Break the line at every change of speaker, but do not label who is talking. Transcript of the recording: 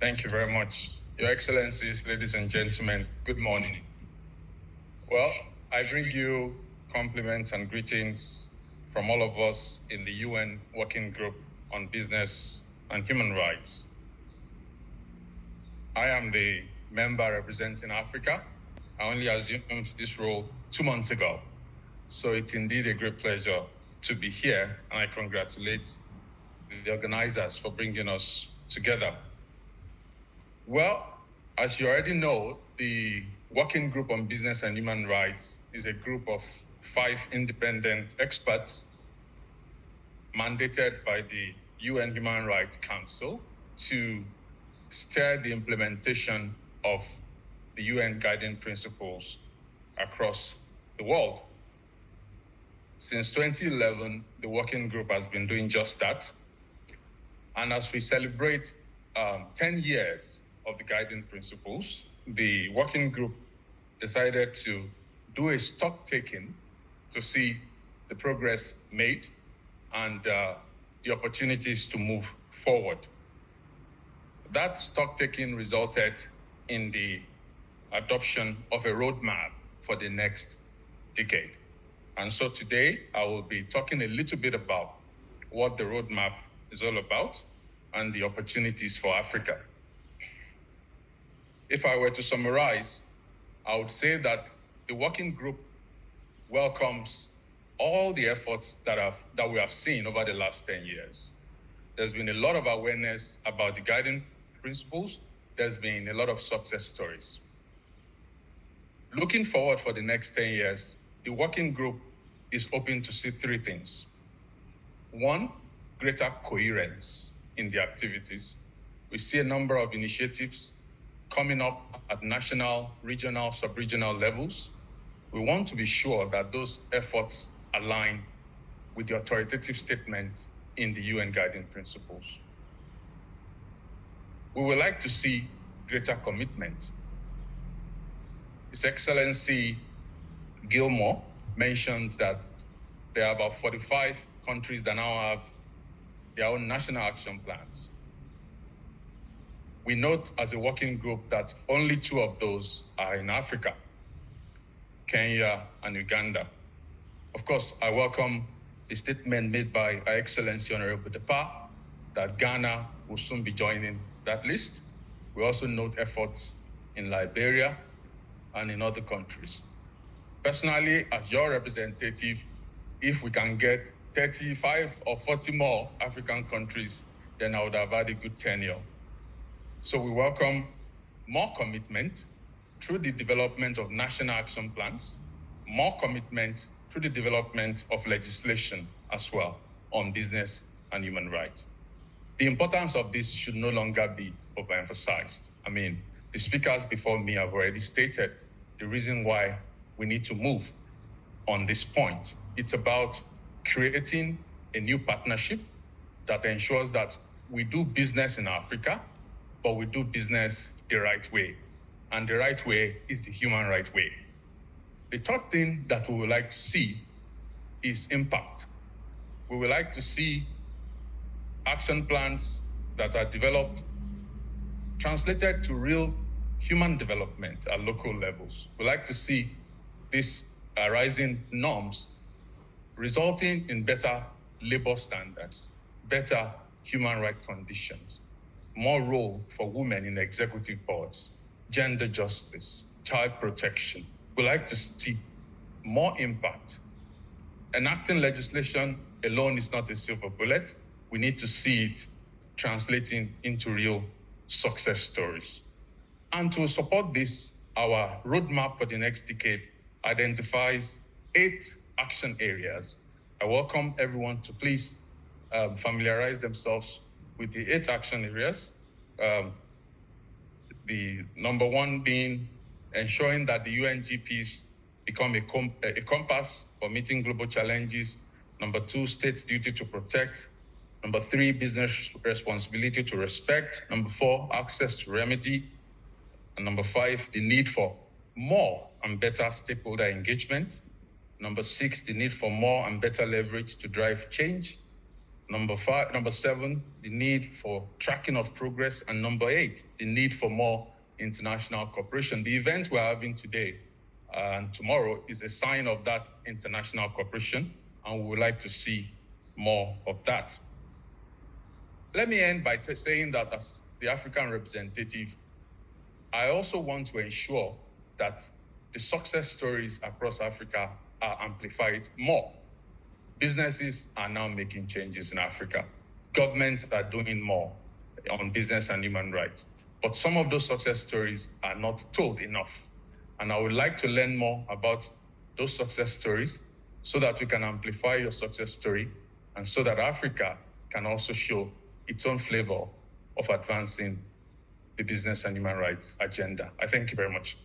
Thank you very much. Your Excellencies, ladies and gentlemen, good morning. Well, I bring you compliments and greetings from all of us in the UN Working Group on Business and Human Rights. I am the member representing Africa. I only assumed this role 2 months ago. So it's indeed a great pleasure to be here, and I congratulate the organizers for bringing us together. Well, as you already know, the Working Group on Business and Human Rights is a group of 5 independent experts mandated by the UN Human Rights Council to steer the implementation of the UN guiding principles across the world. Since 2011, the working group has been doing just that. And as we celebrate 10 years of the guiding principles, the working group decided to do a stock taking to see the progress made and the opportunities to move forward. That stock taking resulted in the adoption of a roadmap for the next decade. And so today I will be talking a little bit about what the roadmap is all about and the opportunities for Africa. If I were to summarize, I would say that the working group welcomes all the efforts that we have seen over the last 10 years. There's been a lot of awareness about the guiding principles. There's been a lot of success stories. Looking forward for the next 10 years, the working group is hoping to see 3 things. 1, greater coherence in the activities. We see a number of initiatives coming up at national, regional, sub-regional levels. We want to be sure that those efforts align with the authoritative statement in the UN guiding principles. We would like to see greater commitment. His Excellency Gilmore mentioned that there are about 45 countries that now have their own national action plans. We note as a working group that only 2 of those are in Africa, Kenya and Uganda. Of course, I welcome the statement made by Her Excellency Honorable Depa that Ghana will soon be joining that list. We also note efforts in Liberia and in other countries. Personally, as your representative, if we can get 35 or 40 more African countries, then I would have had a good tenure. So we welcome more commitment through the development of national action plans, more commitment through the development of legislation as well on business and human rights. The importance of this should no longer be overemphasized. The speakers before me have already stated the reason why we need to move on this point. It's about creating a new partnership that ensures that we do business in Africa, but we do business the right way. And the right way is the human right way. The 3rd thing that we would like to see is impact. We would like to see action plans that are developed, translated to real human development at local levels. We like to see these rising norms resulting in better labor standards, better human rights conditions, more role for women in executive boards, gender justice, child protection. We like to see more impact. Enacting legislation alone is not a silver bullet. We need to see it translating into real success stories. And to support this, our roadmap for the next decade identifies 8 action areas. I welcome everyone to please familiarize themselves with the 8 action areas. The number 1 being ensuring that the UNGPs become a compass for meeting global challenges. Number 2, state duty to protect. Number 3, business responsibility to respect. Number 4, access to remedy. And number 5, the need for more and better stakeholder engagement. Number 6, the need for more and better leverage to drive change. Number 7, the need for tracking of progress. And number 8, the need for more international cooperation. The event we're having today and tomorrow is a sign of that international cooperation, and we would like to see more of that. Let me end by saying that as the African representative, I also want to ensure that the success stories across Africa are amplified more. Businesses are now making changes in Africa. Governments are doing more on business and human rights. But some of those success stories are not told enough. And I would like to learn more about those success stories so that we can amplify your success story and so that Africa can also show its own flavor of advancing the business and human rights agenda. I thank you very much.